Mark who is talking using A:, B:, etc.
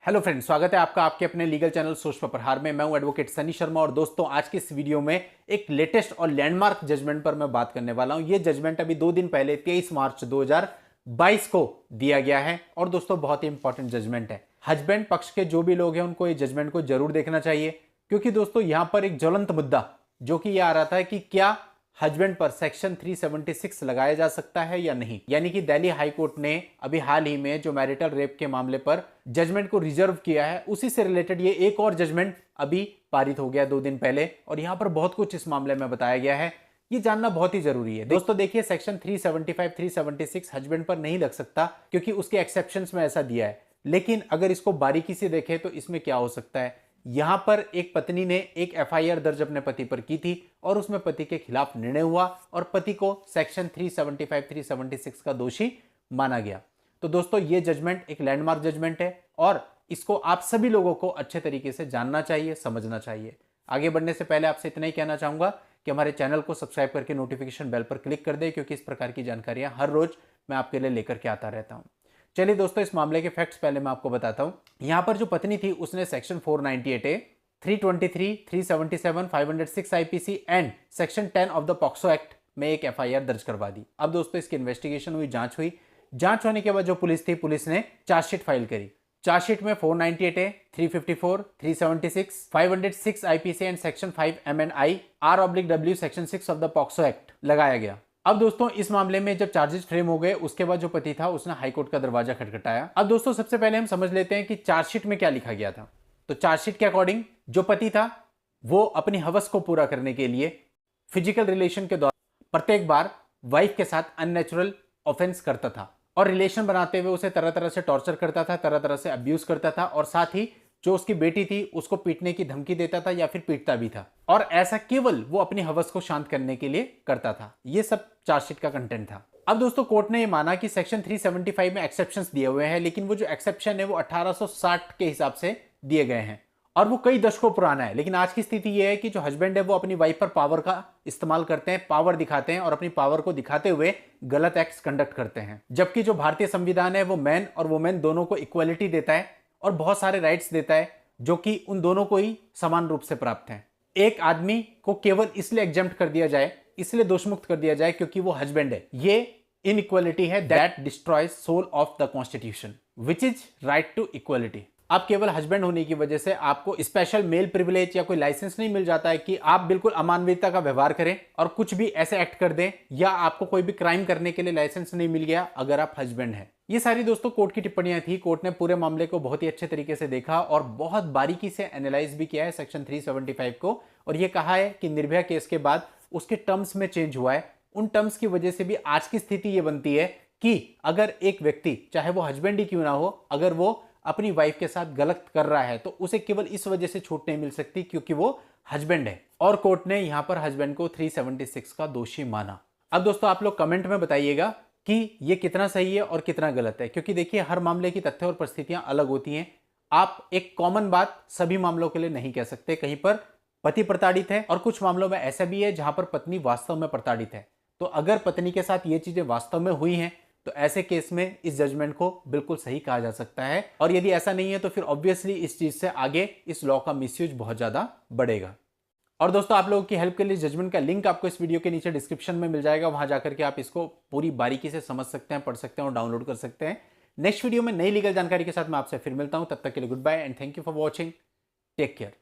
A: Hello friends, स्वागत है आपका आपके अपने लीगल चैनल सोच पर प्रहार में। मैं हूं एडवोकेट सनी शर्मा और दोस्तों आज की इस वीडियो में एक लेटेस्ट और लैंडमार्क जजमेंट पर मैं बात करने वाला हूं। यह जजमेंट अभी 2 दिन पहले 23 मार्च 2022 को दिया गया है और दोस्तों बहुत ही इंपॉर्टेंट जजमेंट है। हस्बैंड पक्ष के जो भी लोग हैं उनको ये जजमेंट को जरूर देखना चाहिए, क्योंकि दोस्तों यहां पर एक ज्वलंत मुद्दा जो कि यह आ रहा था कि क्या हस्बैंड पर सेक्शन 376 लगाया जा सकता है या नहीं। यानी कि दिल्ली हाई कोर्ट ने अभी हाल ही में जो मैरिटल रेप के मामले पर जजमेंट को रिजर्व किया है, उसी से रिलेटेड ये एक और जजमेंट अभी पारित हो गया 2 दिन पहले और यहां पर बहुत कुछ इस मामले में बताया गया है। ये जानना बहुत ही जरूरी है दोस्तों। देखिए, सेक्शन 375 376 हस्बैंड पर नहीं लग सकता क्योंकि उसके एक्सेप्शंस में ऐसा दिया है, लेकिन अगर इसको बारीकी से देखें तो इसमें क्या हो सकता है। यहां पर एक पत्नी ने एक एफआईआर दर्ज अपने पति पर की थी और उसमें पति के खिलाफ निर्णय हुआ और पति को सेक्शन 375 376 का दोषी माना गया। तो दोस्तों ये जजमेंट एक लैंडमार्क जजमेंट है और इसको आप सभी लोगों को अच्छे तरीके से जानना चाहिए, समझना चाहिए। आगे बढ़ने से पहले आपसे इतना ही कहना चाहूंगा कि हमारे चैनल को सब्सक्राइब करके नोटिफिकेशन बेल पर क्लिक कर दे, क्योंकि इस प्रकार की जानकारियां हर रोज मैं आपके लिए लेकर के आता रहता हूं। चलिए दोस्तों, इस मामले के फैक्ट्स पहले मैं आपको बताता हूं। यहां पर जो पत्नी थी उसने section 498A, 323, 377, 506 IPC and section 10 of the POCSO act में एक एफआईआर दर्ज करवा दी। अब दोस्तों इसकी इन्वेस्टिगेशन हुई, जांच हुई। जांच होने के बाद जो पुलिस थी, पुलिस ने चार्जशीट फाइल करी। चार्जशीट में 498A, 354, 376, 506 IPC and section 5 MNI R/W section 6 of the POCSO act लगाया गया। अब दोस्तों इस मामले में जब चार्जेस फ्रेम हो गए उसके बाद जो पति था उसने हाईकोर्ट का दरवाजा खटखटाया। अब दोस्तों सबसे पहले हम समझ लेते हैं कि चार्जशीट में क्या लिखा गया था। तो चार्जशीट के अकॉर्डिंग जो पति था वो अपनी हवस को पूरा करने के लिए फिजिकल रिलेशन के दौरान प्रत्येक बार वाइफ के साथ अननेचुरल ऑफेंस करता था और रिलेशन बनाते हुए उसे तरह तरह से टॉर्चर करता था, तरह तरह से अब्यूज करता था और साथ ही जो उसकी बेटी थी उसको पीटने की धमकी देता था या फिर पीटता भी था, और ऐसा केवल वो अपनी हवस को शांत करने के लिए करता था। ये सब चार्जशीट का कंटेंट था। अब दोस्तों कोर्ट ने ये माना कि सेक्शन 375 में एक्सेप्शंस दिए हुए हैं, लेकिन वो जो एक्सेप्शन है वो 1860 के हिसाब से दिए गए हैं और वो कई दशकों पुराना है। लेकिन आज की स्थिति ये है कि जो हस्बैंड है वो अपनी वाइफ पर पावर का इस्तेमाल करते हैं, पावर दिखाते हैं और अपनी पावर को दिखाते हुए गलत एक्ट्स कंडक्ट करते हैं। जबकि जो भारतीय संविधान है वो मैन और वुमेन दोनों को इक्वलिटी देता है और बहुत सारे राइट्स देता है जो कि उन दोनों को ही समान रूप से प्राप्त हैं। एक आदमी को केवल इसलिए एग्जेम्प्ट कर दिया जाए, इसलिए दोषमुक्त कर दिया जाए क्योंकि वो हस्बैंड है। ये इनइक्वालिटी है that destroys soul of the constitution which is right to equality. आप केवल हस्बैंड होने की वजह से आपको स्पेशल मेल प्रिविलेज या कोई लाइसेंस नहीं मिल जाता है कि आप बिल्कुल अमानवीयता का व्यवहार करें और कुछ भी ऐसे एक्ट कर दें, या आपको कोई भी क्राइम करने के लिए लाइसेंस नहीं मिल गया अगर आप हस्बैंड हैं। ये सारी दोस्तों कोर्ट की टिप्पणियां थी। कोर्ट ने पूरे मामले को बहुत ही अच्छे तरीके से देखा और बहुत बारीकी से एनालाइज भी किया है सेक्शन 375 को, और ये कहा है कि निर्भया केस के बाद उसके टर्म्स में चेंज हुआ है। उन टर्म्स की वजह से भी आज की स्थिति ये बनती है कि अगर एक व्यक्ति, चाहे वो हस्बैंड ही क्यों ना हो, अगर वो अपनी वाइफ के साथ गलत कर रहा है तो उसे केवल इस वजह से छूट नहीं मिल सकती क्योंकि वो हस्बैंड है, और कोर्ट ने यहां पर हस्बैंड को 376 का दोषी माना। अब दोस्तों आप लोग कमेंट में बताइएगा कि ये कितना सही है और कितना गलत है, क्योंकि देखिए हर मामले की तथ्य और परिस्थितियां अलग होती हैं। आप एक कॉमन बात सभी मामलों के लिए नहीं कह सकते। कहीं पर पति प्रताड़ित है और कुछ मामलों में ऐसा भी है जहां पर पत्नी वास्तव में प्रताड़ित है। तो अगर पत्नी के साथ ये चीजें वास्तव में हुई हैं तो ऐसे केस में इस जजमेंट को बिल्कुल सही कहा जा सकता है, और यदि ऐसा नहीं है तो फिर ऑब्वियसली इस चीज से आगे इस लॉ का मिसयूज बहुत ज्यादा बढ़ेगा। और दोस्तों आप लोगों की हेल्प के लिए जजमेंट का लिंक आपको इस वीडियो के नीचे डिस्क्रिप्शन में मिल जाएगा। वहां जाकर के आप इसको पूरी बारीकी से समझ सकते हैं, पढ़ सकते हैं और डाउनलोड कर सकते हैं। नेक्स्ट वीडियो में नई लीगल जानकारी के साथ मैं आपसे फिर मिलता हूं। तब तक के लिए good bye and thank you for watching. Take care.